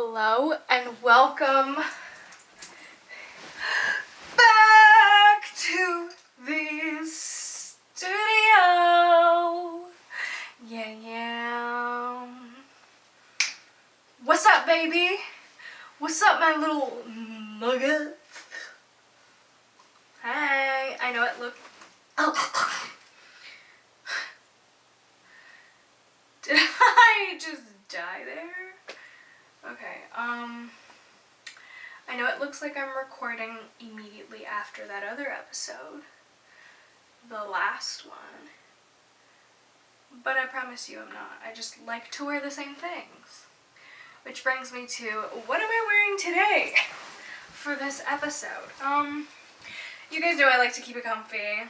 Hello and welcome back to the studio. Yeah. What's up, baby? What's up, my little nugget? Hi. I know it looked... Oh. Did I just die there? Okay, I know it looks like I'm recording immediately after that other episode, the last one, but I promise you I'm not. I just like to wear the same things. Which brings me to, what am I wearing today for this episode? You guys know I like to keep it comfy.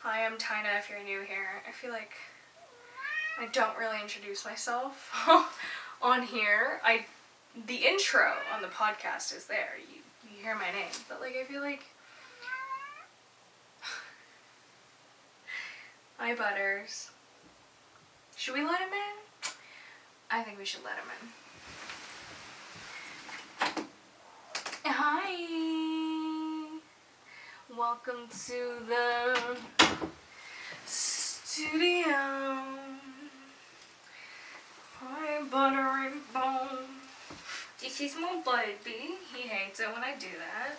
Hi, I'm Tayna if you're new here. I feel like I don't really introduce myself on here. The intro on the podcast is there. You hear my name, but like I feel like hi Butters. Should we let him in? I think we should let him in. Hi. Welcome to the studio. Hi, buttery bone. This is my baby. He hates it when I do that.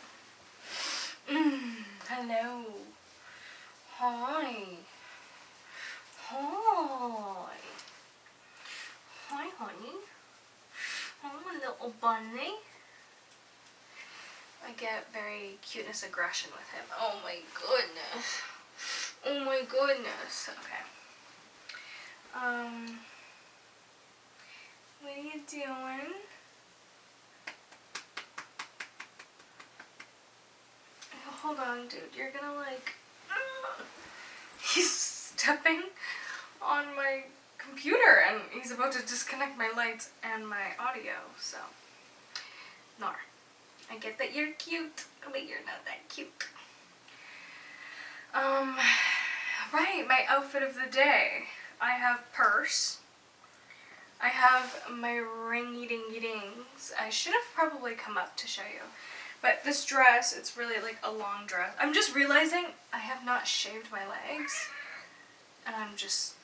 Hello. Hi. Hi. Hi, honey. Oh, my little bunny. I get very cuteness aggression with him. Oh my goodness. Oh my goodness. Okay. What are you doing? Hold on, dude. You're gonna like... He's stepping on my computer and he's about to disconnect my lights and my audio, so... Nar. I get that you're cute, but you're not that cute. Right, my outfit of the day. I have purse. I have my ringy-dingy-dings. I should have probably come up to show you. But this dress, it's really like a long dress. I'm just realizing I have not shaved my legs. And I'm just...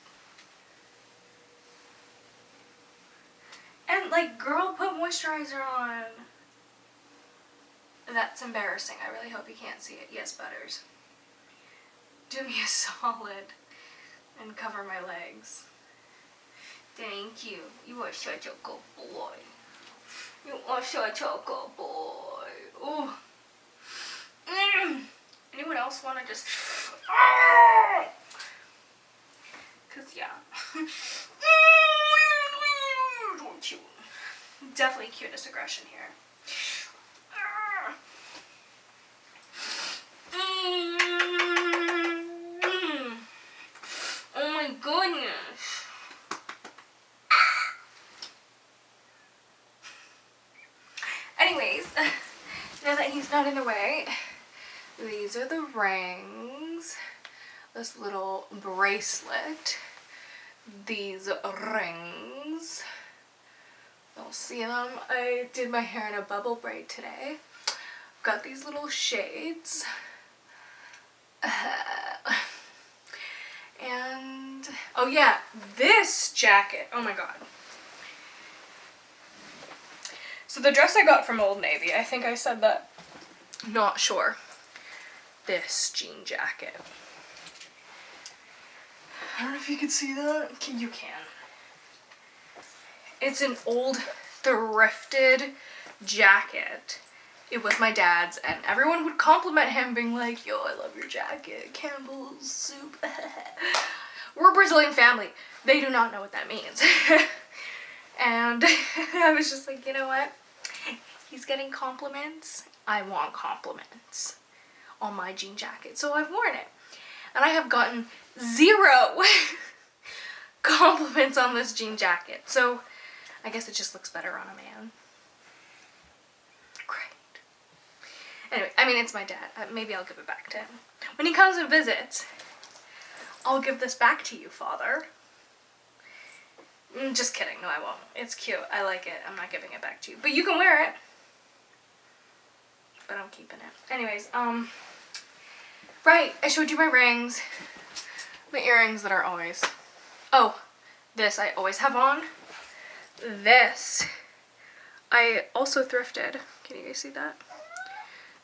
And like, girl, put moisturizer on. That's embarrassing. I really hope you can't see it. Yes, Butters. Do me a solid and cover my legs. Thank you. You are such a good boy. You are such a good boy. Ooh. Anyone else want to just... Because, yeah. Don't you? Definitely cuteness aggression here. Oh my goodness. Anyways, now that he's not in the way, these are the rings. This little bracelet. These rings. You'll see them. I did my hair in a bubble braid today. Got these little shades. And, oh yeah, this jacket. Oh my god. So the dress I got from Old Navy, I think I said that. Not sure. This jean jacket. I don't know if you can see that. You can. It's an old thrifted jacket. It was my dad's, and everyone would compliment him being like, yo, I love your jacket, Campbell's soup. We're a Brazilian family. They do not know what that means. And I was just like, you know what? He's getting compliments. I want compliments on my jean jacket. So I've worn it. And I have gotten 0 compliments on this jean jacket. So I guess it just looks better on a man. Great. Anyway, I mean, it's my dad. Maybe I'll give it back to him. When he comes and visits, I'll give this back to you, Father. Just kidding. No, I won't. It's cute. I like it. I'm not giving it back to you. But you can wear it. But I'm keeping it. Anyways, right. I showed you my rings. My earrings that are always... Oh, this I always have on. This I also thrifted. Can you guys see that?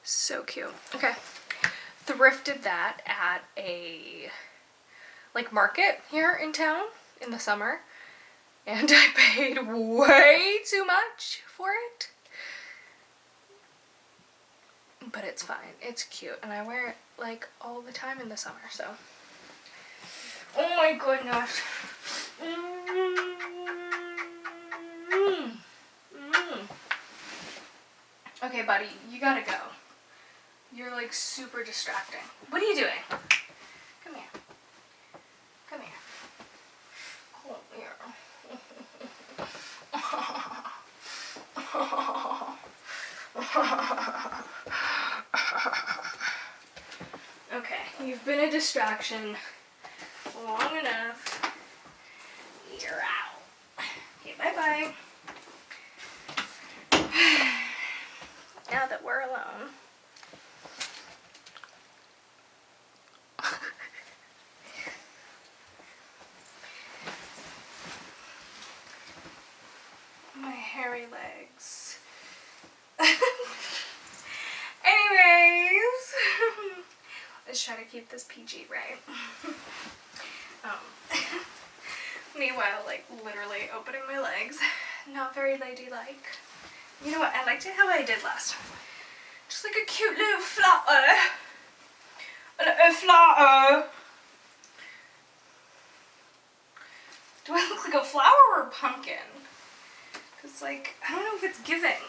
So cute. Okay. Thrifted that at a market here in town in the summer, and I paid way too much for it. But it's fine. It's cute, and I wear it all the time in the summer, so. Oh my goodness. Okay, buddy, you gotta go. You're super distracting. What are you doing? Come here. Come here. Come here. Okay, you've been a distraction long enough. You're out. Okay, bye-bye. Now that we're alone. My hairy legs. Anyways, let's try to keep this PG, right? Meanwhile, literally opening my legs. Not very ladylike. You know what? I liked it how I did last time. Just a cute little flower. A little flower. Do I look like a flower or a pumpkin? Because, I don't know if it's giving.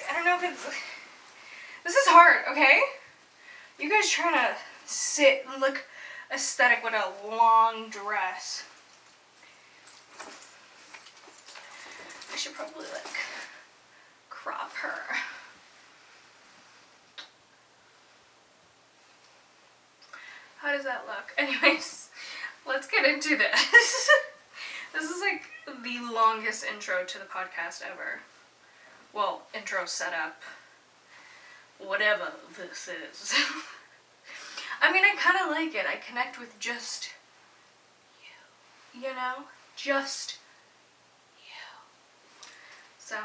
I don't know if it's... This is hard, okay? You guys trying to sit and look aesthetic with a long dress. I should probably, crop her. How does that look? Anyways, let's get into this. This is, the longest intro to the podcast ever. Well, intro setup. Whatever this is. I mean, I kind of like it. I connect with just you. You know? Just you. So,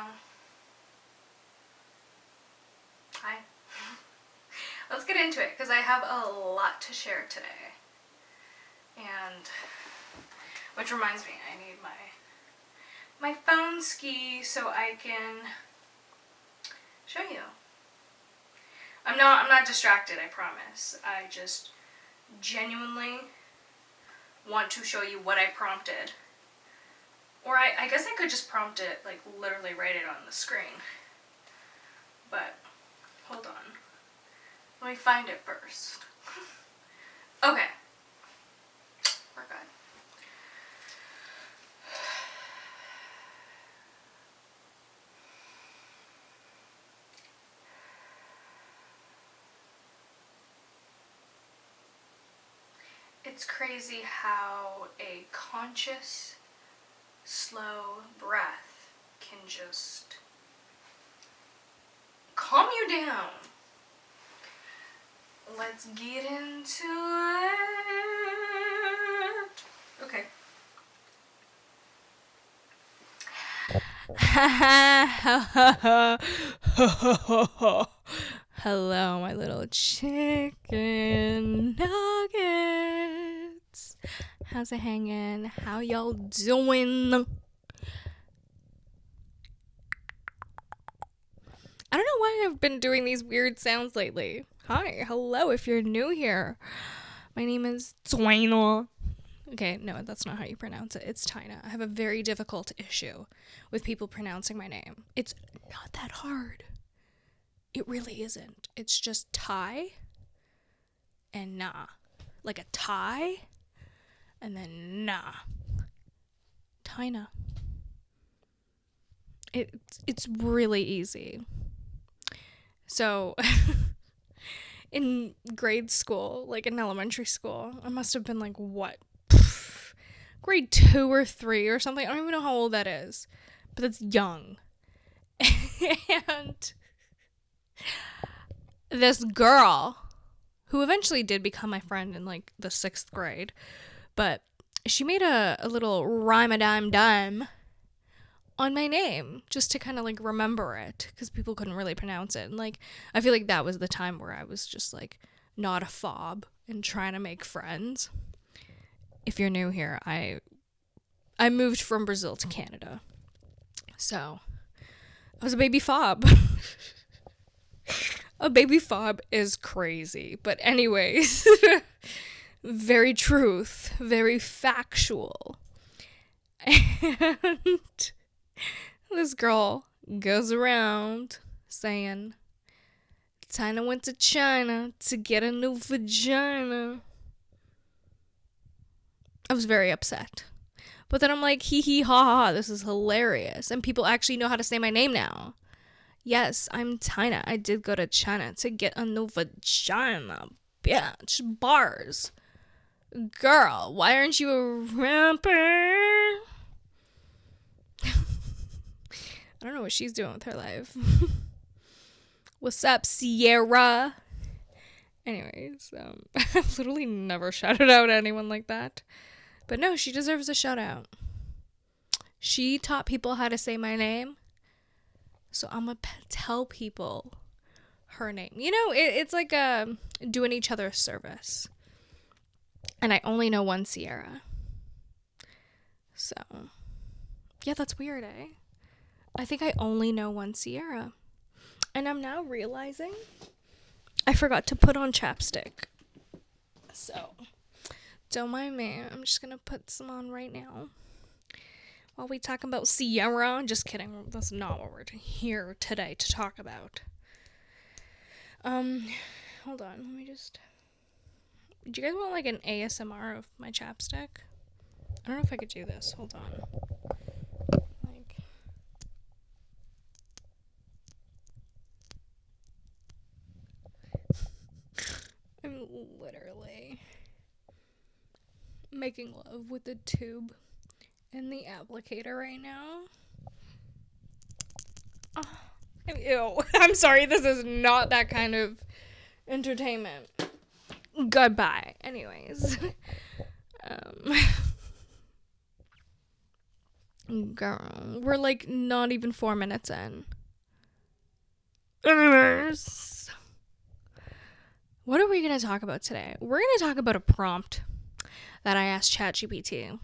hi. Let's get into it, because I have a lot to share today. And, which reminds me, I need my phone ski so I can show you. I'm not distracted, I promise. I just genuinely want to show you what I prompted. Or I guess I could just prompt it, literally write it on the screen. But, hold on. Let me find it first. Okay. We're good. It's crazy how a conscious, slow breath can just calm you down. Let's get into it. Okay. Hello, my little chicken nuggets. How's it hanging? How y'all doing? I don't know why I've been doing these weird sounds lately. Hi, hello, if you're new here. My name is Tayna. Okay, no, that's not how you pronounce it. It's Tayna. I have a very difficult issue with people pronouncing my name. It's not that hard. It really isn't. It's just Ty and nah. Like a tie and then nah. Tayna. It's really easy. So, in grade school, in elementary school, I must have been grade 2 or 3 or something. I don't even know how old that is, but that's young. And this girl, who eventually did become my friend in like the 6th grade, but she made a little rhyme-a-dime-dime on my name just to kind of like remember it, because people couldn't really pronounce it. And like, I feel like that was the time where I was just like not a fob and trying to make friends. If you're new here, I moved from Brazil to Canada, so I was a baby fob. A baby fob is crazy, but anyways, very truth, very factual. And this girl goes around saying, Tayna went to China to get a new vagina. I was very upset. But then I'm like, hee hee ha ha, this is hilarious. And people actually know how to say my name now. Yes, I'm Tayna. I did go to China to get a new vagina. Bitch, bars. Girl, why aren't you a rapper? I don't know what she's doing with her life. What's up, Sierra? Anyways, I've literally never shouted out anyone like that. But no, she deserves a shout out. She taught people how to say my name. So I'm going to tell people her name. You know, it's like doing each other a service. And I only know one Sierra. So, yeah, that's weird, eh? I think I only know one Sierra. And I'm now realizing I forgot to put on chapstick. So, don't mind me. I'm just going to put some on right now. While we talk about Sierra. Just kidding. That's not what we're here today to talk about. Hold on. Let me just... Do you guys want like an ASMR of my chapstick? I don't know if I could do this. Hold on. Like... I'm literally making love with the tube and the applicator right now. Oh, ew. I'm sorry, this is not that kind of entertainment. Goodbye. Anyways. Girl, we're like not even 4 minutes in. Anyways. What are we going to talk about today? We're going to talk about a prompt that I asked Chat GPT.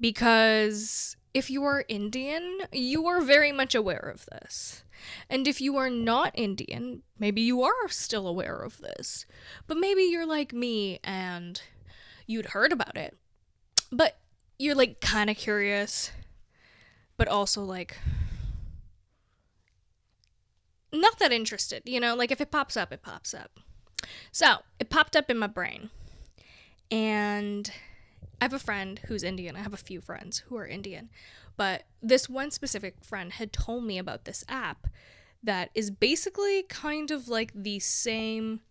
Because if you are Indian, you are very much aware of this. And if you are not Indian, maybe you are still aware of this. But maybe you're like me and you'd heard about it. But you're like kind of curious, but also like not that interested, you know? Like if it pops up, it pops up. So it popped up in my brain. And I have a friend who's Indian. I have a few friends who are Indian. But this one specific friend had told me about this app that is basically kind of like the same,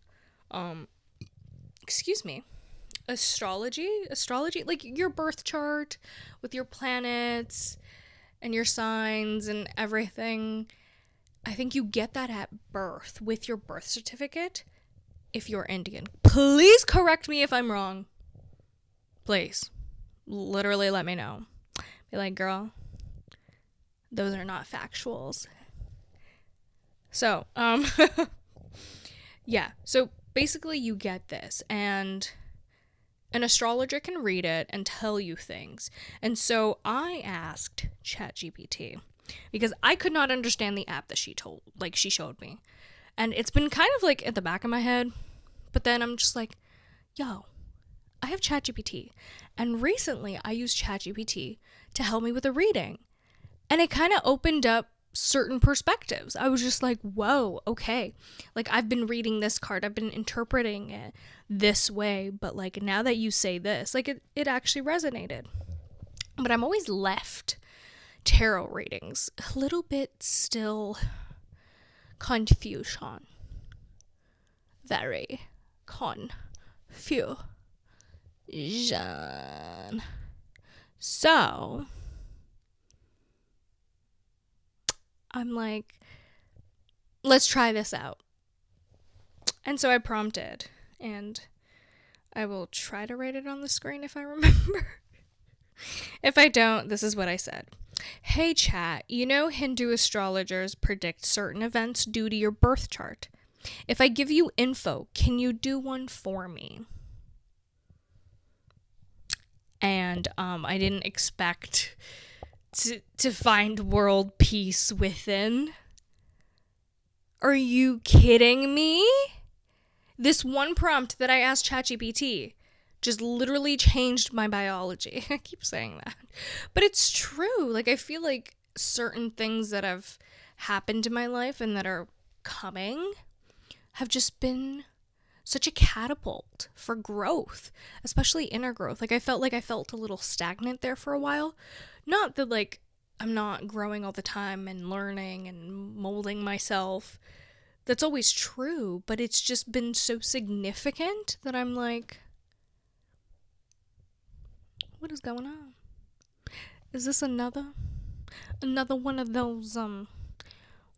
astrology, like your birth chart with your planets and your signs and everything. I think you get that at birth with your birth certificate if you're Indian. Please correct me if I'm wrong. Please. Literally let me know. Be like, girl, those are not factuals. So, yeah. So basically you get this and an astrologer can read it and tell you things. And so I asked ChatGPT because I could not understand the app that she showed me. And it's been kind of like at the back of my head, but then I'm just like, yo, I have ChatGPT. And recently I used ChatGPT to help me with a reading. And it kind of opened up certain perspectives. I was just like, whoa, okay. Like I've been reading this card, I've been interpreting it this way, but like now that you say this, like it actually resonated. But I'm always left tarot readings a little bit still confusion. Very confusion. something. So I'm like, let's try this out. And so I prompted, and I will try to write it on the screen if I remember. If I don't, this is what I said. Hey chat, you know Hindu astrologers predict certain events due to your birth chart. If I give you info, can you do one for me? And I didn't expect to find world peace within. Are you kidding me? This one prompt that I asked Chat GPT just literally changed my biology. I keep saying that. But it's true. Like, I feel like certain things that have happened in my life and that are coming have just been such a catapult for growth, especially inner growth. Like, I felt a little stagnant there for a while. Not that, like, I'm not growing all the time and learning and molding myself. That's always true, but it's just been so significant that I'm like, what is going on? Is this another one of those,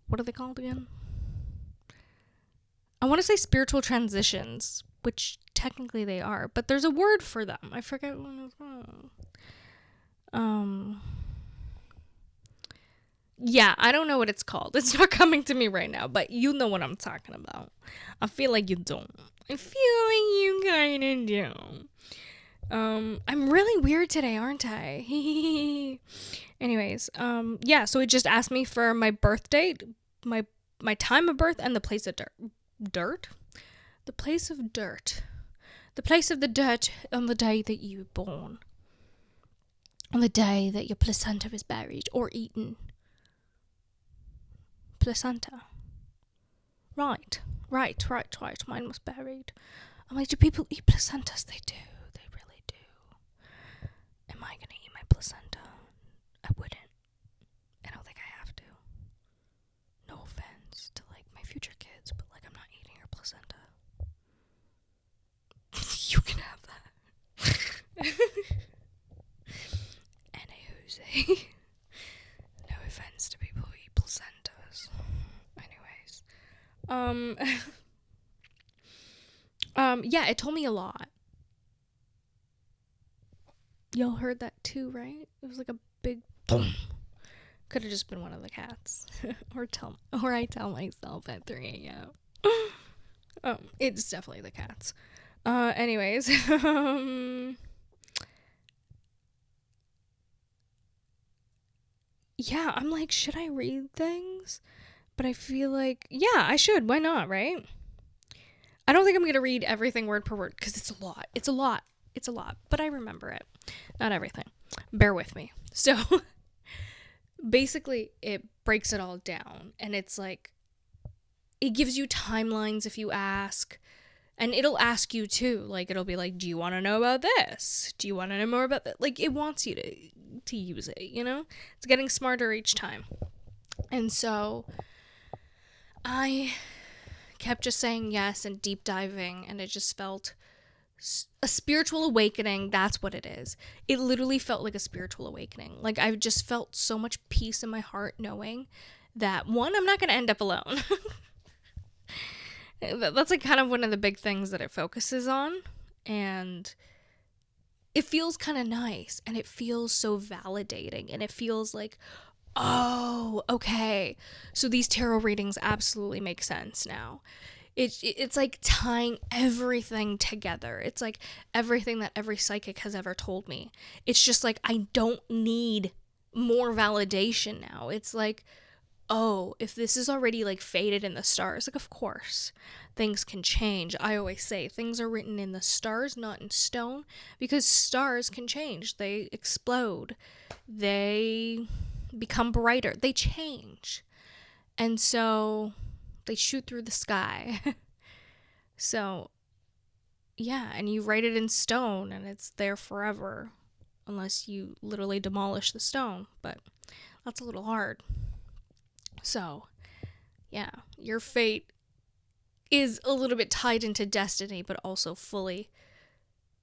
what are they called again? I want to say spiritual transitions, which technically they are, but there's a word for them. I forget what it's called. Yeah, I don't know what it's called. It's not coming to me right now, but you know what I'm talking about. I feel like you don't. I feel like you kind of do. I'm really weird today, aren't I? Anyways, yeah, so it just asked me for my birth date, my time of birth, and the place of dirt. The place of dirt. The place of the dirt on the day that you were born. On the day that your placenta was buried or eaten. Placenta. Right. Mine was buried. I'm like, do people eat placentas? They do. They really do. Am I gonna eat my placenta? I wouldn't. I don't think I have to. No offense to, like, my future kids, but, like, I'm not eating your placenta. You can have that. Anywho, no offense to people who eat placentas. Anyways. Yeah, it told me a lot. Y'all heard that too, right? It was like a big boom. Could have just been one of the cats. or I tell myself at 3 a.m. It's definitely the cats. Anyways. Yeah, I'm like, should I read things? But I feel like, yeah, I should. Why not, right? I don't think I'm going to read everything word per word because it's a lot. It's a lot. But I remember it. Not everything. Bear with me. So, basically, it breaks it all down. And it's like, it gives you timelines if you ask. And it'll ask you too. Like, it'll be like, do you want to know about this? Do you want to know more about that? Like, it wants you to use it, you know? It's getting smarter each time. And so I kept just saying yes and deep diving, and it just felt a spiritual awakening. That's what it is. It literally felt like a spiritual awakening. Like, I've just felt so much peace in my heart knowing that, one, I'm not going to end up alone. That's like kind of one of the big things that it focuses on, and it feels kind of nice, and it feels so validating, and it feels like, oh, okay, so these tarot readings absolutely make sense now. It's like tying everything together. It's like everything that every psychic has ever told me. It's just like, I don't need more validation now. It's like, oh, if this is already like fated in the stars, like, of course things can change. I always say things are written in the stars, not in stone, because stars can change. They explode. They become brighter. They change. And so they shoot through the sky. So, yeah, and you write it in stone and it's there forever, unless you literally demolish the stone, but that's a little hard. So, yeah, your fate is a little bit tied into destiny, but also fully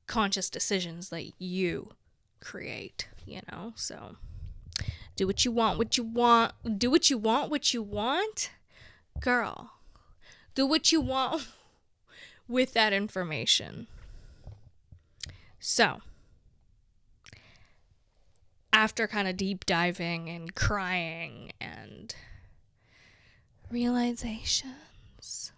conscious decisions that you create, so do what you want, do what you want, girl, do what you want with that information. So after kind of deep diving and crying and realizations,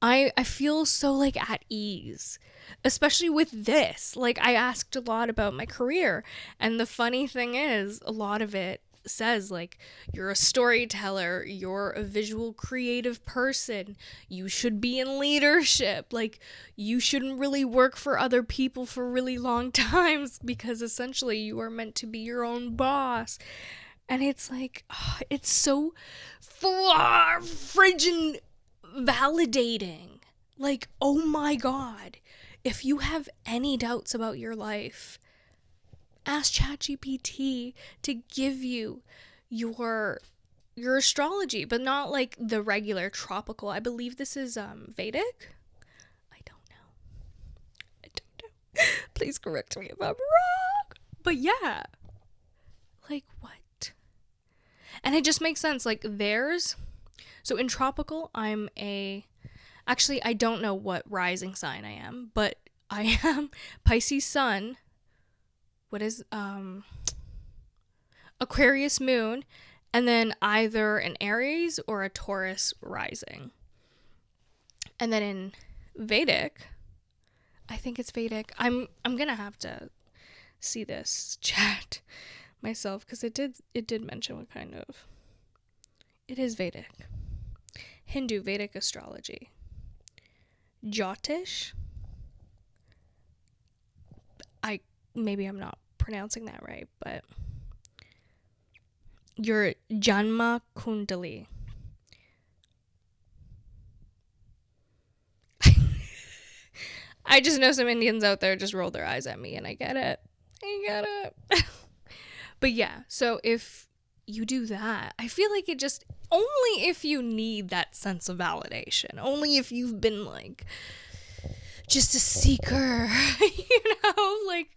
I feel so like at ease, especially with this. Like, I asked a lot about my career, and the funny thing is, a lot of it says like, you're a storyteller, you're a visual creative person, you should be in leadership, like you shouldn't really work for other people for really long times because essentially you are meant to be your own boss. And it's like, it's so far friggin' validating. Like, oh my god, if you have any doubts about your life, ask Chat GPT to give you your astrology, but not like the regular tropical. I believe this is Vedic. I don't know. Please correct me if I'm wrong. But yeah, like, what? And it just makes sense. Like, so in tropical, actually, I don't know what rising sign I am, but I am Pisces sun. What is, Aquarius moon, and then either an Aries or a Taurus rising. And then in Vedic, I think it's Vedic. I'm gonna have to see this chat myself because it did mention what kind of. It is Vedic. Hindu Vedic astrology. Jyotish. Maybe I'm not pronouncing that right, but your Janma Kundali. I just know some Indians out there just roll their eyes at me, and I get it. But yeah, so if you do that, I feel like it just, only if you need that sense of validation, only if you've been like just a seeker, like,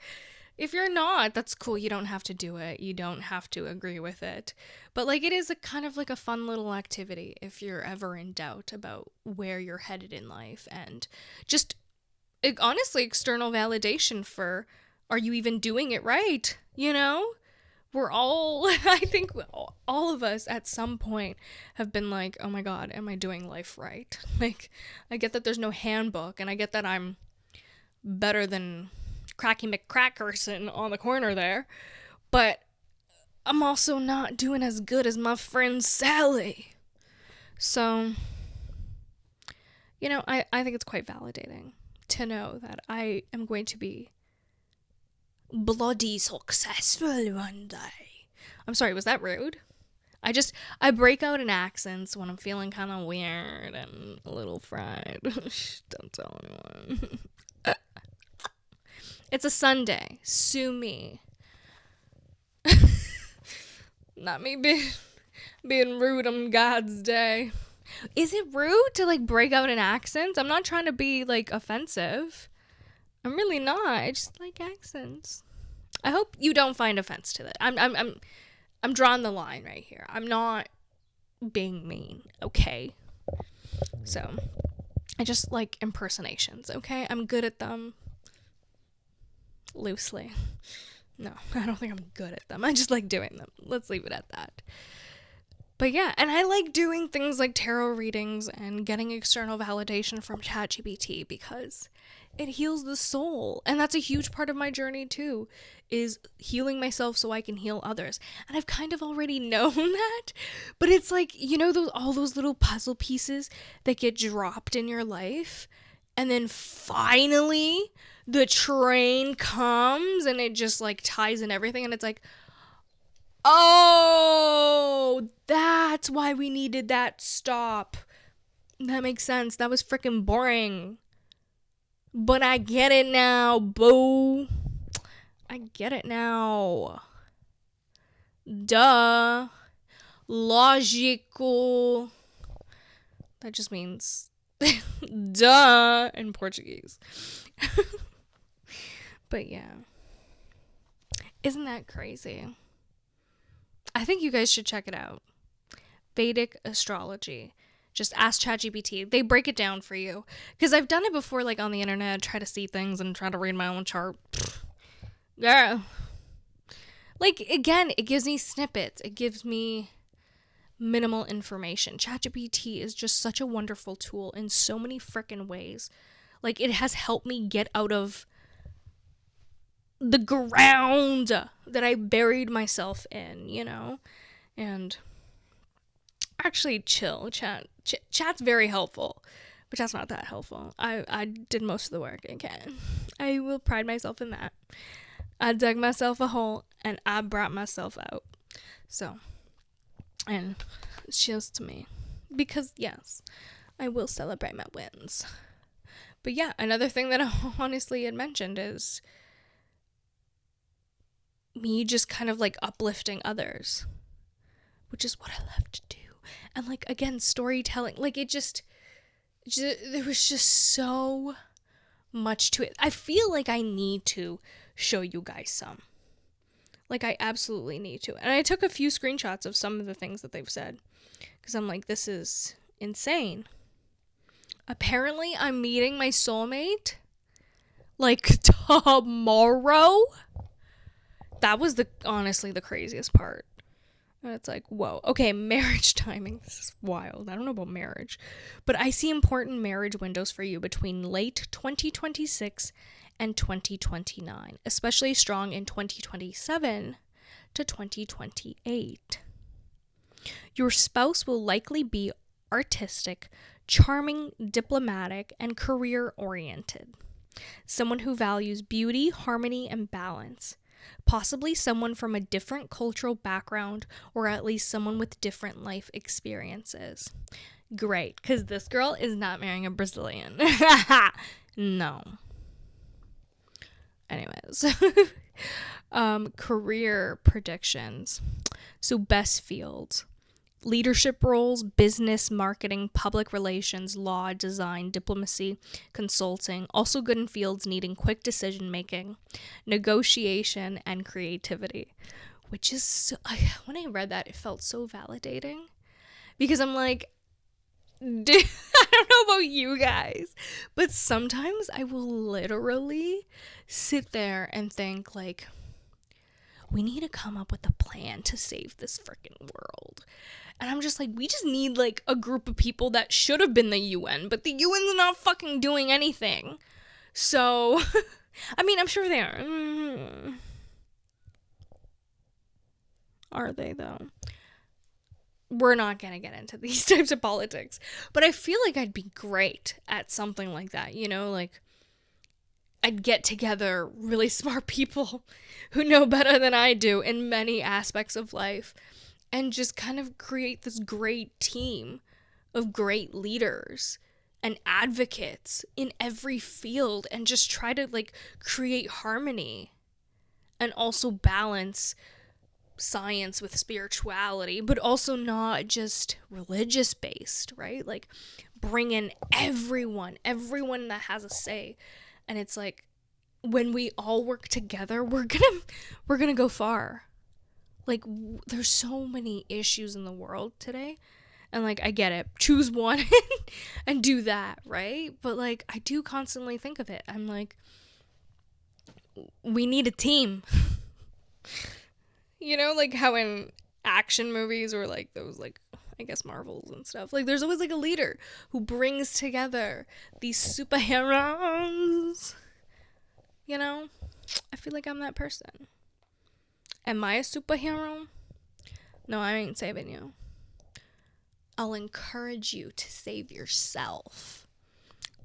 if you're not, that's cool. You don't have to do it. You don't have to agree with it. But like, it is a kind of like a fun little activity if you're ever in doubt about where you're headed in life, and just honestly external validation for, are you even doing it right? We're all, I think all of us at some point have been like, oh my god, am I doing life right? Like, I get that there's no handbook, and I get that I'm better than Cracky McCrackerson on the corner there, but I'm also not doing as good as my friend Sally. So, I think it's quite validating to know that I am going to be bloody successful one day. I'm sorry, was that rude? I break out in accents when I'm feeling kind of weird and a little fried. Don't tell anyone. It's a Sunday. Sue me. Not me being rude on God's day. Is it rude to like break out in accents? I'm not trying to be like offensive. I'm really not. I just like accents. I hope you don't find offense to that. I'm drawing the line right here. I'm not being mean, okay? So, I just like impersonations, okay? I'm good at them. Loosely. No, I don't think I'm good at them. I just like doing them. Let's leave it at that. But yeah, and I like doing things like tarot readings and getting external validation from Chat GPT because it heals the soul. And that's a huge part of my journey too, is healing myself so I can heal others. And I've kind of already known that, but it's like, all those little puzzle pieces that get dropped in your life, and then finally the train comes and it just like ties in everything, and it's like, oh, that's why we needed that stop. That makes sense. That was freaking boring. But I get it now, boo. I get it now. Duh. Logical. That just means duh in Portuguese. But yeah. Isn't that crazy? I think you guys should check it out. Vedic astrology. Just ask Chat GPT. They break it down for you. Because I've done it before, like on the internet, try to see things and try to read my own chart. Yeah. Like, again, it gives me snippets. It gives me minimal information. Chat GPT is just such a wonderful tool in so many freaking ways. Like, it has helped me get out of the ground that I buried myself in, you know? And actually, chill. Chat's very helpful, but chat's not that helpful. I did most of the work. Okay, I will pride myself in that. I dug myself a hole and I brought myself out. So, and cheers to me, because yes, I will celebrate my wins. But yeah, another thing that I honestly had mentioned is me just kind of like uplifting others, which is what I love to do. And like, again, storytelling, like it just there was just so much to it. I feel like I need to show you guys some. Like, I absolutely need to. And I took a few screenshots of some of the things that they've said, because I'm like, this is insane. Apparently, I'm meeting my soulmate like tomorrow. That was honestly the craziest part. And it's like, whoa. Okay, marriage timing. This is wild. I don't know about marriage. But I see important marriage windows for you between late 2026 and 2029, especially strong in 2027 to 2028. Your spouse will likely be artistic, charming, diplomatic, and career-oriented. Someone who values beauty, harmony, and balance. Possibly someone from a different cultural background, or at least someone with different life experiences. Great, because this girl is not marrying a Brazilian. No. Anyways. Career predictions. So best fields. Leadership roles, business, marketing, public relations, law, design, diplomacy, consulting. Also good in fields needing quick decision making, negotiation, and creativity. Which is, so, when I read that, it felt so validating. Because I'm like, I don't know about you guys, but sometimes I will literally sit there and think like, we need to come up with a plan to save this freaking world. And I'm just like, we just need like a group of people that should have been the UN, but the UN's not fucking doing anything. So, I mean, I'm sure they are. Are they though? We're not gonna get into these types of politics, but I feel like I'd be great at something like that, you know, like I'd get together really smart people who know better than I do in many aspects of life and just kind of create this great team of great leaders and advocates in every field and just try to like create harmony and also balance science with spirituality, but also not just religious based, right? Like bring in everyone that has a say. And it's like, when we all work together, we're gonna go far. Like, there's so many issues in the world today. And, like, I get it. Choose one and do that, right? But, like, I do constantly think of it. I'm like, we need a team. You know, like how in action movies or, like, those, like, I guess Marvels and stuff. Like, there's always, like, a leader who brings together these superheroes. You know? I feel like I'm that person. Am I a superhero? No, I ain't saving you. I'll encourage you to save yourself.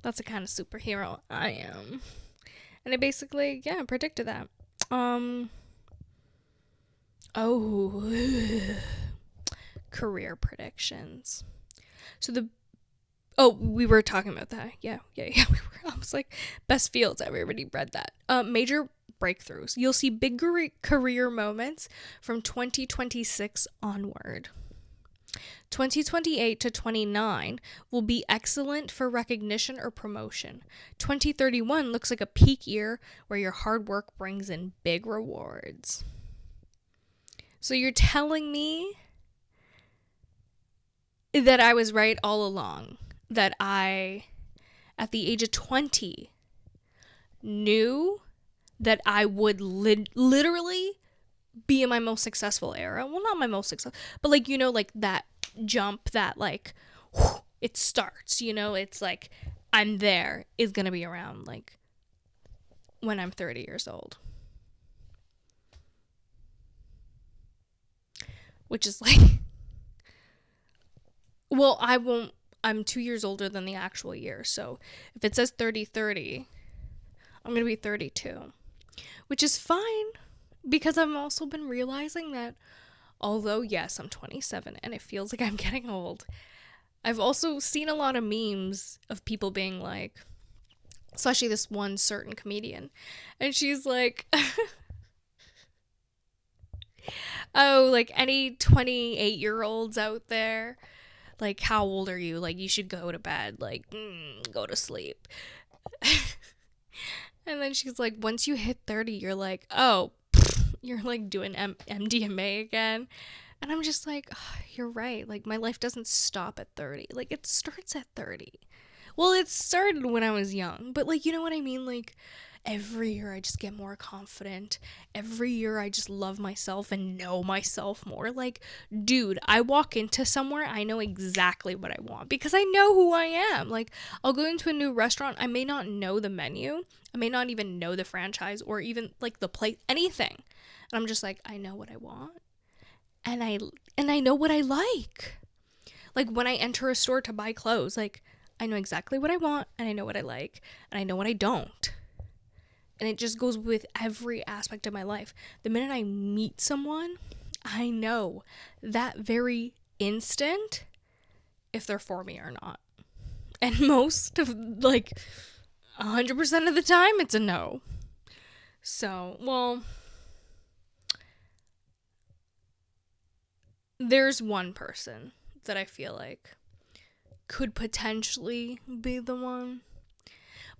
That's the kind of superhero I am. And I basically, predicted that. Career predictions. So we were talking about that. Yeah, we were. I was like, best fields. Everybody read that. Major breakthroughs. You'll see big career moments from 2026 onward. 2028 to 29 will be excellent for recognition or promotion. 2031 looks like a peak year where your hard work brings in big rewards. So you're telling me that I was right all along, that I, at the age of 20, knew that I would literally be in my most successful era. Well, not my most successful, but like, you know, like that jump that like, whew, it starts, you know, it's like I'm there is going to be around like when I'm 30 years old. Which is like, well, I'm 2 years older than the actual year. So if it says 30-30, I'm going to be 32, which is fine because I've also been realizing that although, yes, I'm 27 and it feels like I'm getting old, I've also seen a lot of memes of people being like, especially this one certain comedian, and she's like, oh, like any 28-year-olds out there, like, how old are you? Like, you should go to bed, like, go to sleep. And then she's like, once you hit 30, you're like, oh, you're like doing MDMA again. And I'm just like, oh, you're right. Like, my life doesn't stop at 30. Like, it starts at 30. Well, it started when I was young, but like, you know what I mean? Like, every year I just get more confident. Every year I just love myself and know myself more. Like, dude, I walk into somewhere, I know exactly what I want because I know who I am. Like, I'll go into a new restaurant, I may not know the menu, I may not even know the franchise or even like the place, anything. And I'm just like, I know what I want. And I know what I like. Like, when I enter a store to buy clothes, like, I know exactly what I want and I know what I like and I know what I don't. And it just goes with every aspect of my life. The minute I meet someone, I know that very instant if they're for me or not. And most of, like, 100% of the time, it's a no. So, well, there's one person that I feel like could potentially be the one.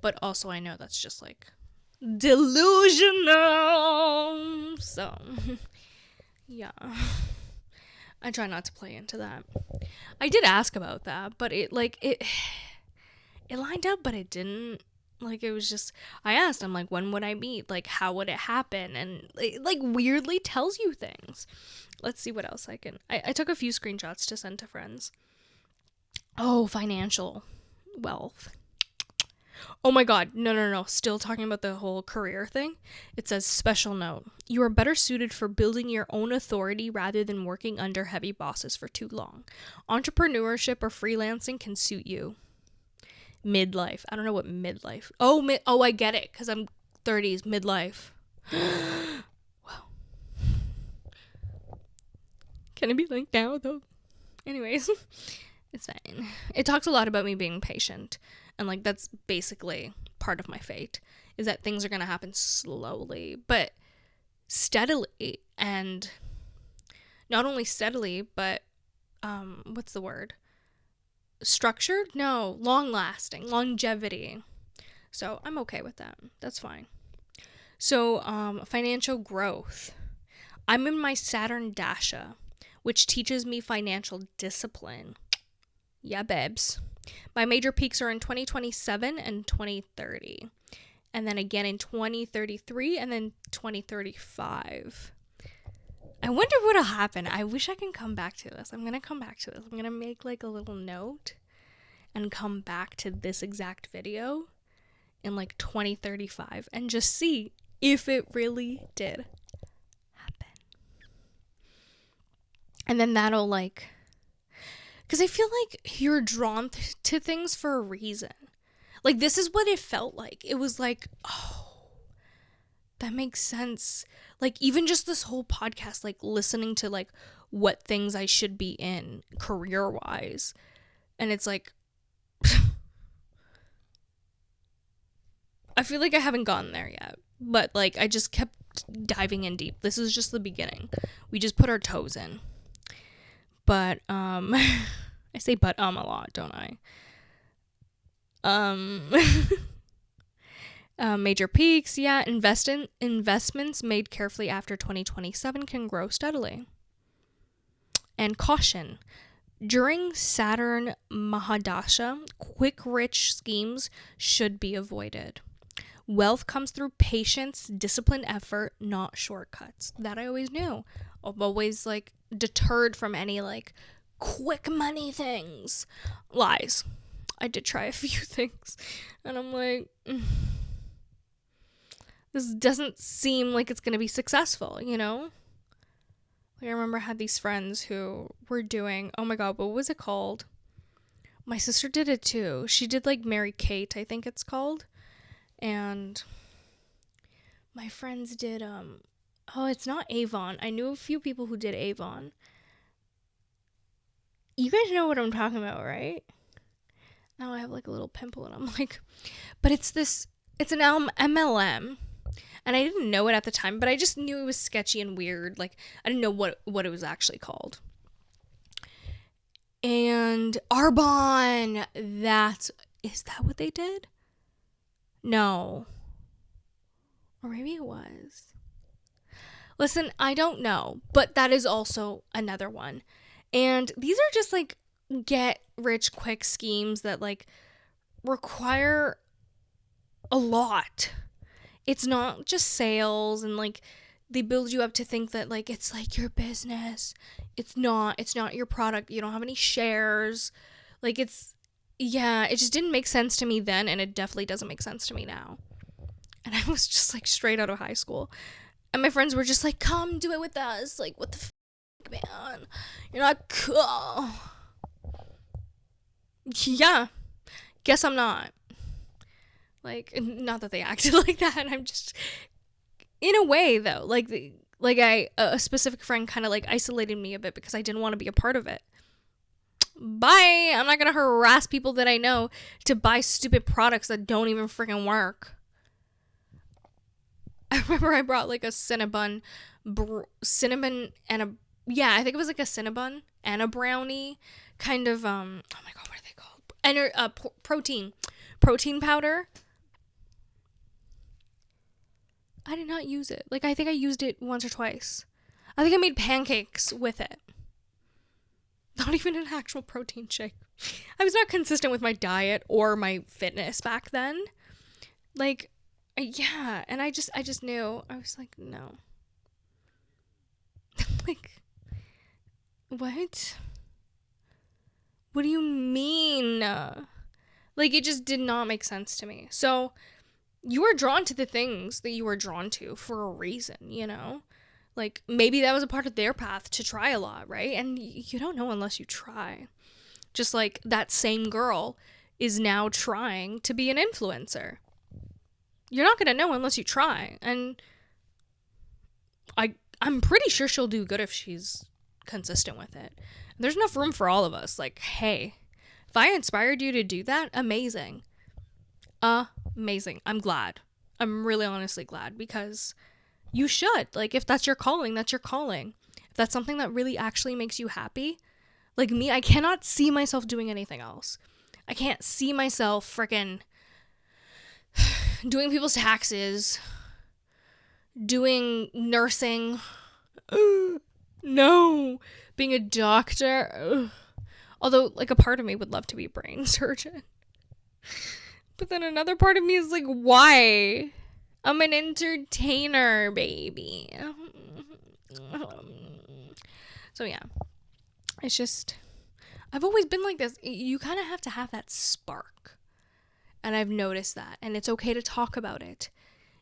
But also I know that's just like delusional. So, yeah. I try not to play into that. I did ask about that, but it lined up, but it didn't. Like, it was just, I asked, I'm like, when would I meet? Like, how would it happen? And it, like, weirdly tells you things. Let's see what else I can. I took a few screenshots to send to friends. Oh, financial wealth. Oh my god, no. Still talking about the whole career thing. It says, special note. You are better suited for building your own authority rather than working under heavy bosses for too long. Entrepreneurship or freelancing can suit you. Midlife. I don't know what midlife. Oh, I get it, because I'm 30s, midlife. Wow. Can it be like now, though? Anyways, it's fine. It talks a lot about me being patient. And, like, that's basically part of my fate, is that things are going to happen slowly, but steadily. And not only steadily, but, what's the word? Structured? No, long-lasting, longevity. So I'm okay with that. That's fine. So, financial growth. I'm in my Saturn Dasha, which teaches me financial discipline. Yeah, babes. My major peaks are in 2027 and 2030. And then again in 2033 and then 2035. I wonder what'll happen. I wish I can come back to this. I'm going to come back to this. I'm going to make like a little note and come back to this exact video in like 2035 and just see if it really did happen. And then that'll like, because I feel like you're drawn to things for a reason. Like, this is what it felt like. It was like, oh, that makes sense. Like, even just this whole podcast, like, listening to, like, what things I should be in career-wise. And it's like, I feel like I haven't gotten there yet. But, like, I just kept diving in deep. This is just the beginning. We just put our toes in. But I say but a lot, don't I? Major peaks, yeah. Investments made carefully after 2027 can grow steadily. And caution. During Saturn Mahadasha, quick rich schemes should be avoided. Wealth comes through patience, disciplined effort, not shortcuts. That I always knew. I'm always like deterred from any like quick money things. Lies. I did try a few things and I'm like, this doesn't seem like it's going to be successful, you know? Like I remember I had these friends who were doing, oh my God, what was it called? My sister did it too. She did like Mary Kate, I think it's called. And my friends did, oh, it's not Avon. I knew a few people who did Avon. You guys know what I'm talking about, right? Now I have like a little pimple and I'm like, but it's an MLM. And I didn't know it at the time, but I just knew it was sketchy and weird. Like, I didn't know what it was actually called. And Arbonne, is that what they did? No. Or maybe it was. Listen, I don't know, but that is also another one. And these are just like get rich quick schemes that like require a lot. It's not just sales and like they build you up to think that like it's like your business. It's not your product. You don't have any shares. Like it just didn't make sense to me then, and it definitely doesn't make sense to me now. And I was just like straight out of high school. And my friends were just like, come do it with us. Like, what the man? You're not cool. Yeah. Guess I'm not. Like, not that they acted like that. I'm just, in a way though, a specific friend kind of like isolated me a bit because I didn't want to be a part of it. Bye. I'm not going to harass people that I know to buy stupid products that don't even freaking work. I remember I brought like a cinnamon and a, I think it was like a cinnabon and a brownie kind of, oh my God, what are they called? Protein powder. I did not use it. Like, I think I used it once or twice. I think I made pancakes with it. Not even an actual protein shake. I was not consistent with my diet or my fitness back then. Like, yeah. And I just knew. I was like, no. Like, what? What do you mean? Like, it just did not make sense to me. So, you were drawn to the things that you were drawn to for a reason, you know? Like, maybe that was a part of their path to try a lot, right? And you don't know unless you try. Just like that same girl is now trying to be an influencer. You're not going to know unless you try. And I'm pretty sure she'll do good if she's consistent with it. There's enough room for all of us. Like, hey, if I inspired you to do that, amazing. Amazing. I'm glad. I'm really honestly glad because you should. Like, if that's your calling, that's your calling. If that's something that really actually makes you happy, like me, I cannot see myself doing anything else. I can't see myself freaking doing people's taxes, doing nursing. No. Being a doctor. Although, like, a part of me would love to be a brain surgeon. But then another part of me is like, why? I'm an entertainer, baby. So yeah, it's just, I've always been like this. You kind of have to have that spark. And I've noticed that. And it's okay to talk about it.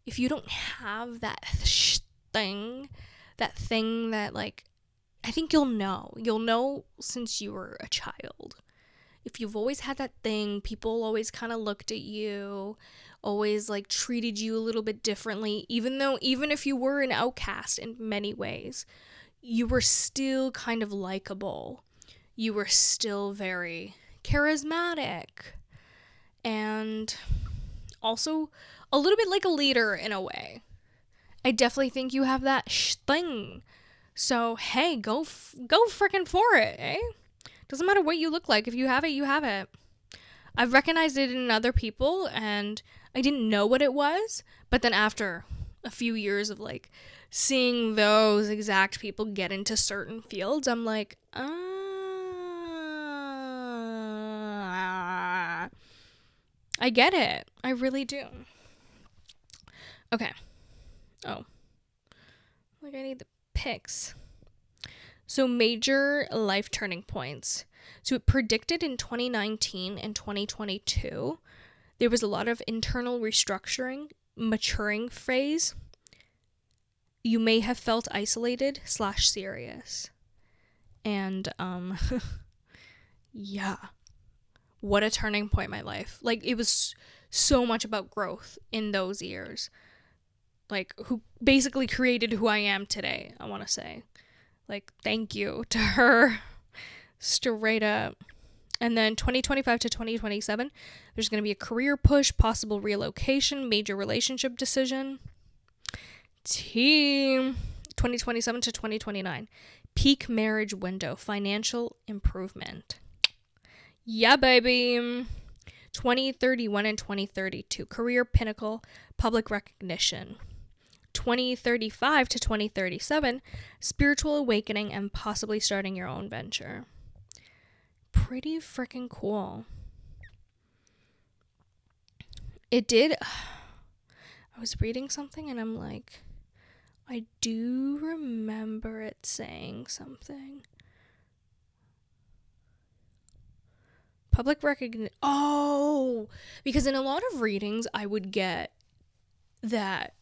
If you don't have that thing that like, I think you'll know since you were a child. If you've always had that thing, people always kind of looked at you, always like treated you a little bit differently, even if you were an outcast in many ways, you were still kind of likable. You were still very charismatic and also a little bit like a leader in a way. I definitely think you have that thing So, hey, go freaking for it, eh? Doesn't matter what you look like. If you have it, you have it. I've recognized it in other people, and I didn't know what it was. But then after a few years of like seeing those exact people get into certain fields, I'm like, I get it. I really do. Okay. Oh. Like, I need the pics. So, major life turning points. So, it predicted in 2019 and 2022, there was a lot of internal restructuring, maturing phase. You may have felt isolated / serious. And, yeah. What a turning point in my life. Like, it was so much about growth in those years. Like, who basically created who I am today, I want to say. Like, thank you to her. Straight up. And then 2025 to 2027, there's going to be a career push, possible relocation, major relationship decision. 2027 to 2029, peak marriage window, financial improvement. Yeah, baby. 2031 and 2032, career pinnacle, public recognition. 2035 to 2037, spiritual awakening and possibly starting your own venture. Pretty freaking cool. It did. I was reading something and I'm like, I do remember it saying something. Public recognition. Oh, because in a lot of readings, I would get that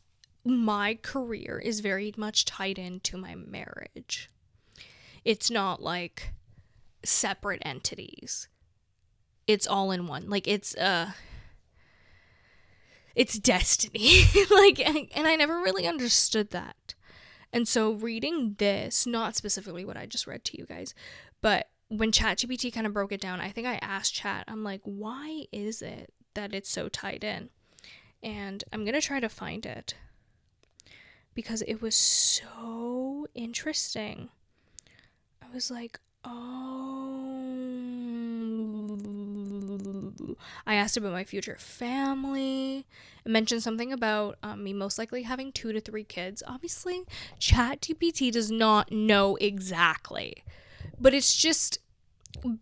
my career is very much tied into my marriage. It's not like separate entities. It's all in one. Like, it's destiny. Like, and I never really understood that. And so reading this, not specifically what I just read to you guys, but when Chat GPT kind of broke it down, I think I asked Chat, I'm like, why is it that it's so tied in? And I'm going to try to find it because it was so interesting. I was like, oh. I asked about my future family. I mentioned something about me most likely having 2 to 3 kids. Obviously, ChatGPT does not know exactly, but it's just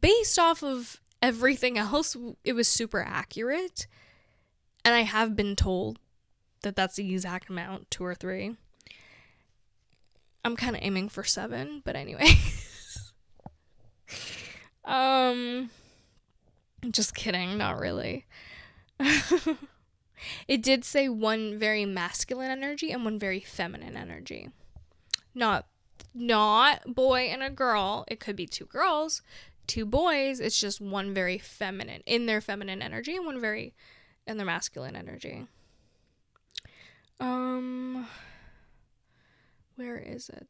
based off of everything else. It was super accurate, and I have been told that that's the exact amount, 2 or 3. I'm kind of aiming for 7, but anyway. Just kidding, not really. It did say one very masculine energy and one very feminine energy. Not boy and a girl. It could be 2 girls, 2 boys. It's just one very feminine in their feminine energy and one very in their masculine energy. Where is it?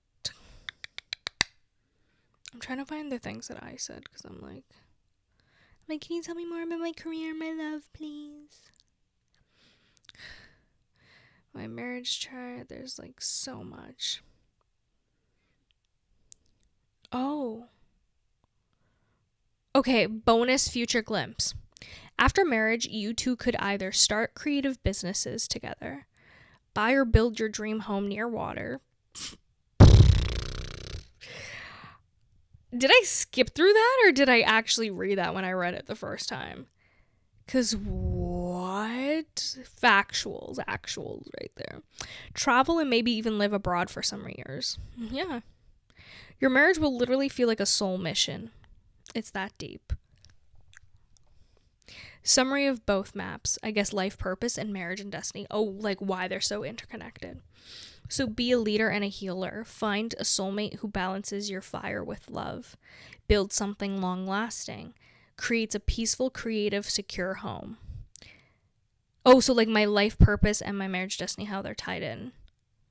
I'm trying to find the things that I said because I'm like, can you tell me more about my career, my love, please? My marriage chart, there's like so much. Oh. Okay, bonus future glimpse. After marriage, you two could either start creative businesses together, buy or build your dream home near water. Did I skip through that or did I actually read that when I read it the first time? Because what? Factuals, actuals right there. Travel and maybe even live abroad for some years. Yeah. Your marriage will literally feel like a soul mission. It's that deep. Summary of both maps. I guess life purpose and marriage and destiny. Oh, like why they're so interconnected. So be a leader and a healer. Find a soulmate who balances your fire with love. Build something long-lasting. Creates a peaceful, creative, secure home. Oh, so like my life purpose and my marriage destiny, how they're tied in.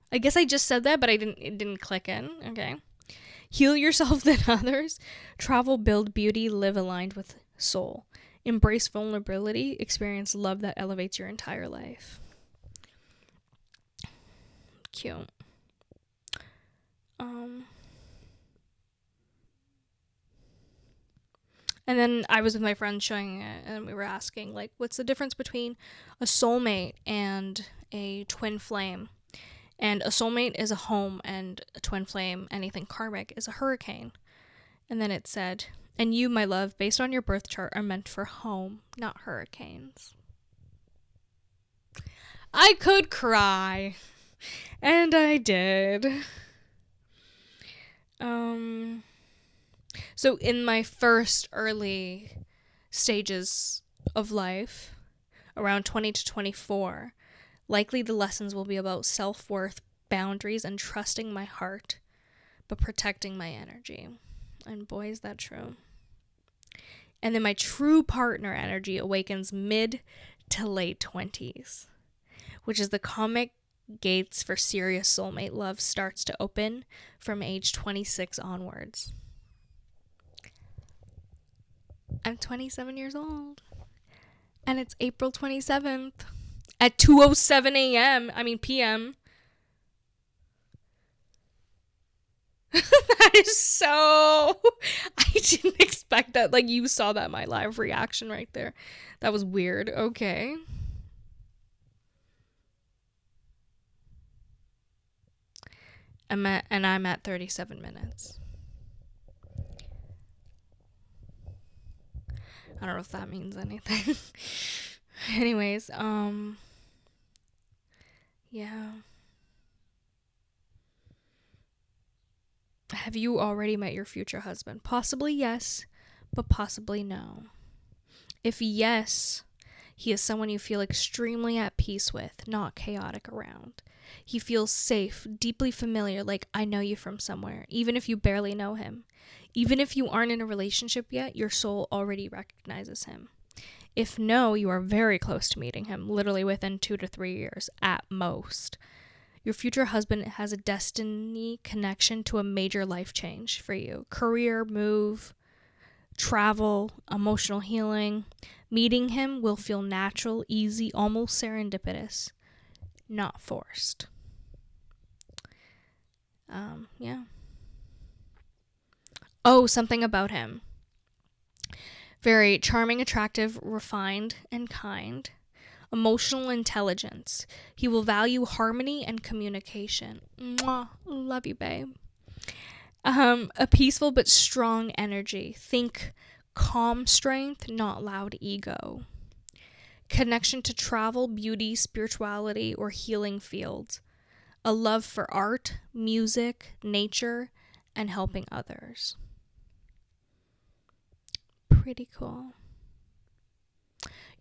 I guess I just said that, but it didn't click in. Okay. Heal yourself than others. Travel, build beauty, live aligned with soul. Embrace vulnerability. Experience love that elevates your entire life. Cute. And then I was with my friend showing it, and we were asking, like, what's the difference between a soulmate and a twin flame? And a soulmate is a home, and a twin flame, anything karmic, is a hurricane. And then it said, and you, my love, based on your birth chart, are meant for home, not hurricanes. I could cry. And I did. So in my first early stages of life, around 20 to 24, likely the lessons will be about self-worth, boundaries, and trusting my heart, but protecting my energy. And boy, is that true. And then my true partner energy awakens mid to late 20s, which is the comic gates for serious soulmate love starts to open from age 26 onwards. I'm 27 years old, and it's April 27th at 2:07 a.m. PM. That is so... I didn't expect that. Like, you saw that, my live reaction right there. That was weird. Okay. I'm at 37 minutes. I don't know if that means anything. Anyways, yeah. Have you already met your future husband? Possibly yes, but possibly no. If yes, he is someone you feel extremely at peace with, not chaotic around. He feels safe, deeply familiar, like I know you from somewhere, even if you barely know him. Even if you aren't in a relationship yet, your soul already recognizes him. If no, you are very close to meeting him, literally within 2 to 3 years at most. Your future husband has a destiny connection to a major life change for you. Career, move, travel, emotional healing. Meeting him will feel natural, easy, almost serendipitous, not forced. Yeah. Oh, something about him. Very charming, attractive, refined, and kind. Emotional intelligence. He will value harmony and communication. Mwah. Love you, babe. A peaceful but strong energy. Think calm strength, not loud ego. Connection to travel, beauty, spirituality, or healing fields. A love for art, music, nature, and helping others. Pretty cool.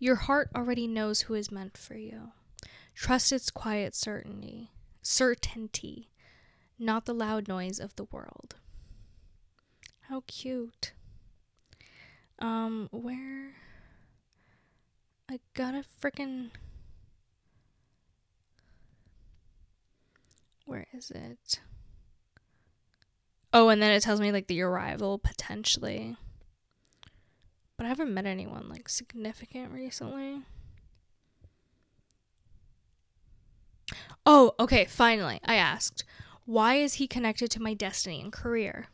Your heart already knows who is meant for you. Trust its quiet certainty, not the loud noise of the world. How cute. Where? I gotta frickin'... Where is it? Oh, and then it tells me, like, the arrival, potentially. But I haven't met anyone, like, significant recently. Oh, okay, finally. I asked, why is he connected to my destiny and career?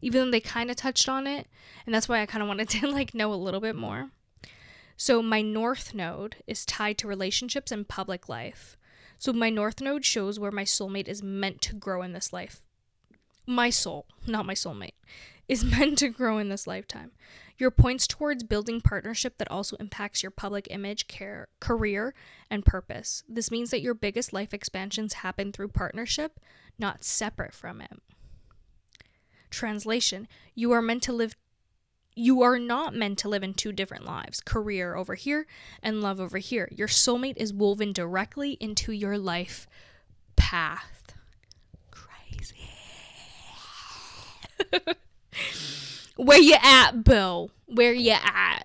Even though they kind of touched on it, and that's why I kind of wanted to, like, know a little bit more. So my North Node is tied to relationships and public life. So my North Node shows where my soulmate is meant to grow in this life. My soul, not my soulmate, is meant to grow in this lifetime. Your points towards building partnership that also impacts your public image, career, and purpose. This means that your biggest life expansions happen through partnership, not separate from it. Translation: you are not meant to live in two different lives, career over here and love over here. Your soulmate is woven directly into your life path. Crazy. Where you at, Bill? Where you at?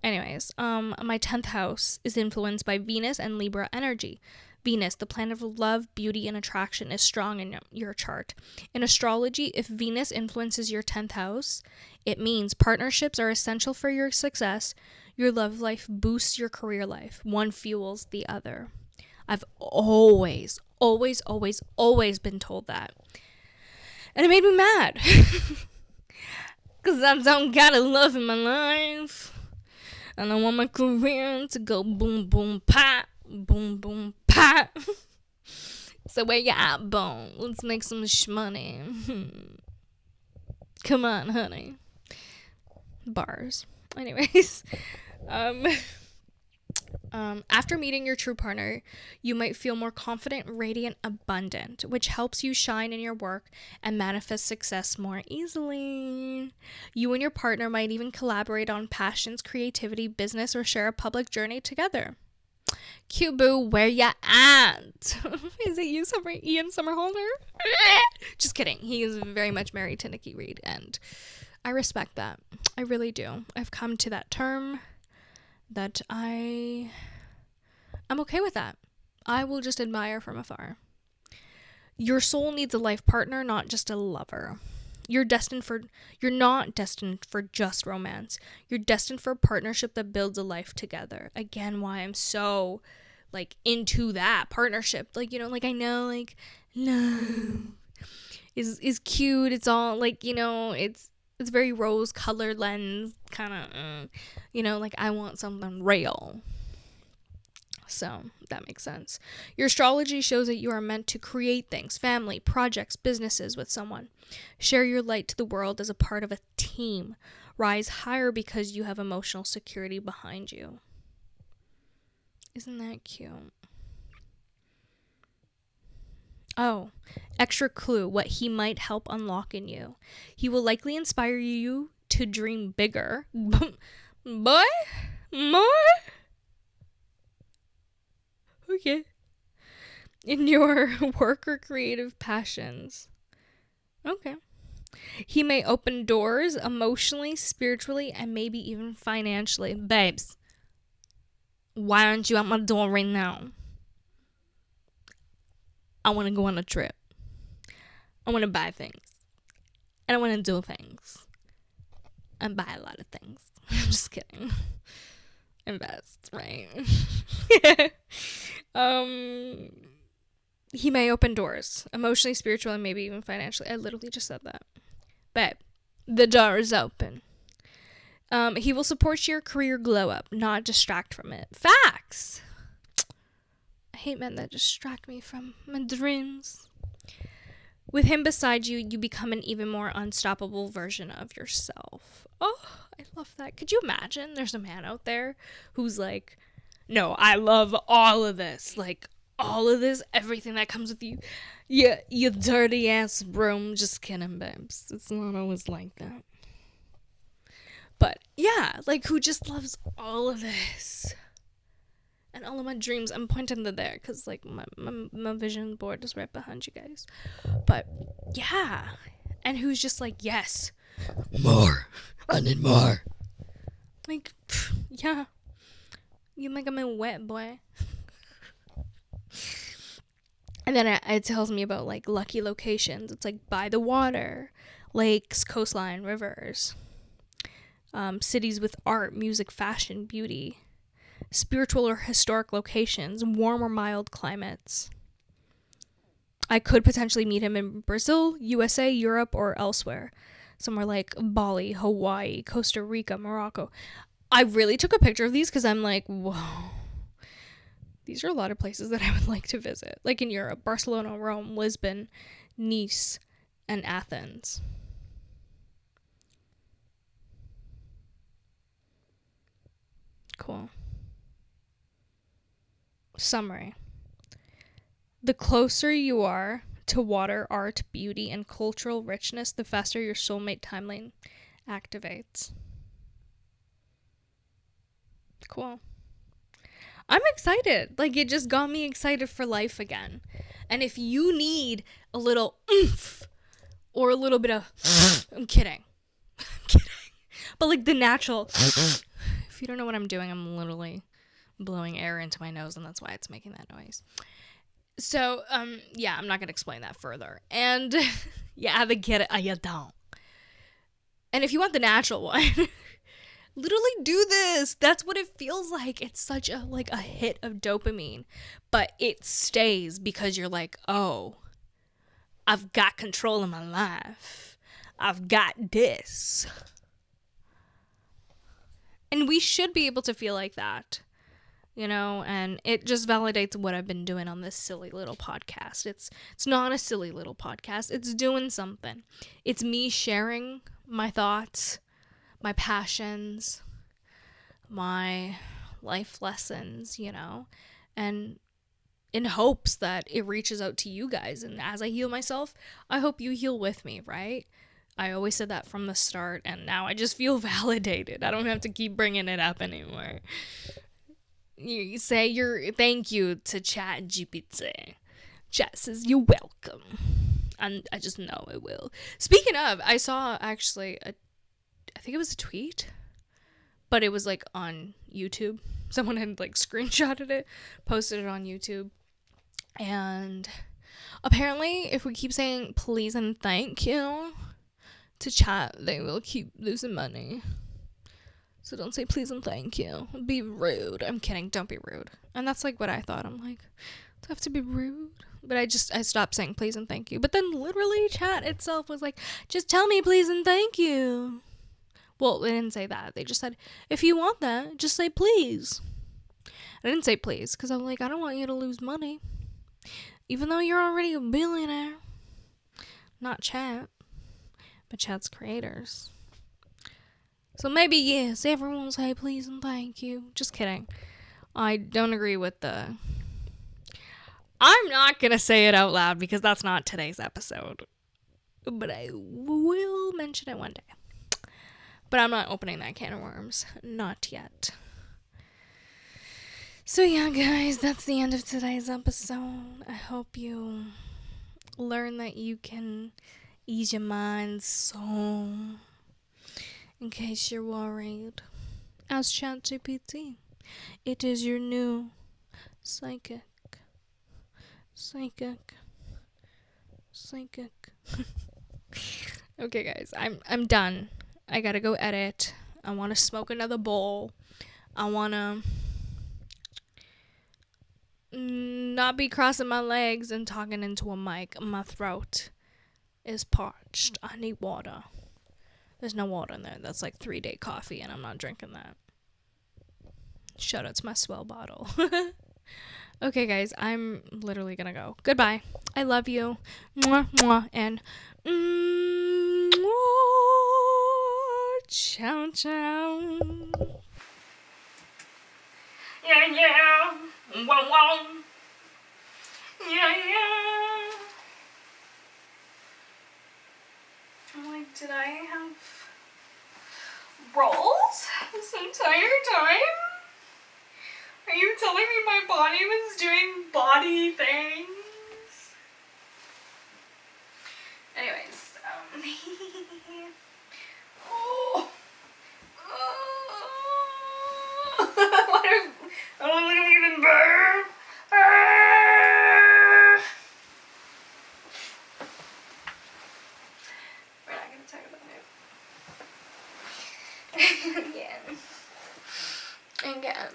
Anyways, my 10th house is influenced by Venus and Libra energy. Venus, the planet of love, beauty, and attraction, is strong in your chart. In astrology, if Venus influences your 10th house, it means partnerships are essential for your success. Your love life boosts your career life. One fuels the other. I've always been told that. And it made me mad. 'Cause I don't got a love in my life. And I want my career to go boom, boom, pop. Boom, boom, pop. So where you at, Bone? Let's make some money. Come on, honey. Bars. Anyways. After meeting your true partner, you might feel more confident, radiant, abundant, which helps you shine in your work and manifest success more easily. You and your partner might even collaborate on passions, creativity, business, or share a public journey together. Cute boo, where ya at? Is it you, Ian Somerhalder? Just kidding. He is very much married to Nikki Reed, and I respect that. I really do. I've come to that term that I'm okay with that. I will just admire from afar. Your soul needs a life partner, not just a lover. You're not destined for just romance. You're destined for a partnership that builds a life together. Again, why I'm so like into that partnership. Like, you know, like I know like love is cute. It's all like, you know, it's very rose colored lens kind of, you know, like I want something real. So that makes sense. Your astrology shows that you are meant to create things, family, projects, businesses with someone. Share your light to the world as a part of a team. Rise higher because you have emotional security behind you. Isn't that cute? Oh, extra clue what he might help unlock in you. He will likely inspire you to dream bigger. Boy? More? Okay. In your work or creative passions. Okay. He may open doors emotionally, spiritually, and maybe even financially. Babes, why aren't you at my door right now? I want to go on a trip. I want to buy things. And I want to do things. And buy a lot of things. I'm just kidding. Invest, right? He may open doors emotionally, spiritually, and maybe even financially. I literally just said that. Babe, the door is open. He will support your career glow up, not distract from it. Facts. I hate men that distract me from my dreams. With him beside you, you become an even more unstoppable version of yourself. Oh, I love that. Could you imagine there's a man out there who's like, no, I love all of this. Like, all of this, everything that comes with you. Yeah, you dirty ass broom. Just kidding, babes. It's not always like that. But, yeah, like, who just loves all of this. And all of my dreams. I'm pointing to there because, like, my vision board is right behind you guys. But, yeah. And who's just like, yes. More. I need more. Like, yeah. You make me wet, boy. And then it tells me about, like, lucky locations. It's, like, by the water. Lakes, coastline, rivers. Cities with art, music, fashion, beauty. Spiritual or historic locations, warm or mild climates. I could potentially meet him in Brazil, USA, Europe, or elsewhere. Somewhere like Bali, Hawaii, Costa Rica, Morocco. I really took a picture of these because I'm like, whoa. These are a lot of places that I would like to visit. Like in Europe, Barcelona, Rome, Lisbon, Nice, and Athens. Cool. Summary. The closer you are to water, art, beauty, and cultural richness, the faster your soulmate timeline activates. Cool. I'm excited. Like, it just got me excited for life again. And if you need a little oomph or a little bit of I'm kidding. But like the natural if you don't know what I'm doing, I'm literally blowing air into my nose, and that's why it's making that noise. So, yeah, I'm not going to explain that further. And, yeah, I get it. You don't. And if you want the natural one, literally do this. That's what it feels like. It's such a, like, a hit of dopamine. But it stays because you're like, oh, I've got control of my life. I've got this. And we should be able to feel like that, you know, and it just validates what I've been doing on this silly little podcast. It's not a silly little podcast. It's doing something. It's me sharing my thoughts, my passions, my life lessons, you know, and in hopes that it reaches out to you guys. And as I heal myself, I hope you heal with me, right? I always said that from the start, and now I just feel validated. I don't have to keep bringing it up anymore. You say your thank you to Chat GPT. Chat says you're welcome. And I just know it will. Speaking of, I saw actually I think it was a tweet, but it was like on YouTube. Someone had like screenshotted it, posted it on YouTube. And apparently if we keep saying please and thank you to Chat, they will keep losing money. So don't say please and thank you. Be rude. I'm kidding. Don't be rude. And that's like what I thought. I'm like, do I have to be rude? But I stopped saying please and thank you. But then literally Chat itself was like, just tell me please and thank you. Well, they didn't say that. They just said, if you want that, just say please. I didn't say please because I'm like, I don't want you to lose money. Even though you're already a billionaire. Not Chat, but Chat's creators. So maybe, yes, everyone say please and thank you. Just kidding. I don't agree with the... I'm not going to say it out loud because that's not today's episode. But I will mention it one day. But I'm not opening that can of worms. Not yet. So yeah, guys, that's the end of today's episode. I hope you learn that you can ease your mind so... In case you're worried, ask Chat GPT. It is your new psychic. Okay, guys, I'm done. I gotta go edit. I want to smoke another bowl. I want to not be crossing my legs and talking into a mic. My throat is parched. I need water. There's no water in there. That's like 3-day coffee, and I'm not drinking that. Shout out to my swell bottle. Okay, guys, I'm literally gonna go. Goodbye. I love you. Mwah, mwah, and mwah. Ciao, ciao. Yeah, yeah. Wow, wow. Yeah, yeah. I'm like, did I have rolls this entire time? Are you telling me my body was doing body things? Anyways, oh. What if I'm even burn? We're not gonna talk about it. Again.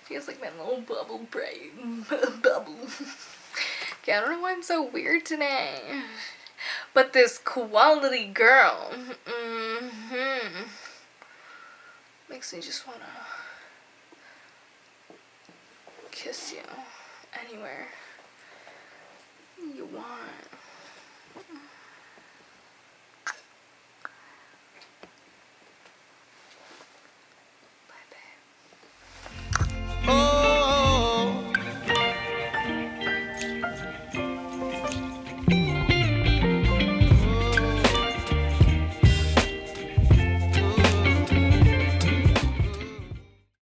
Feels like my little bubble brain. Bubble. Okay, I don't know why I'm so weird today. But this quality girl. Makes me just wanna kiss you anywhere.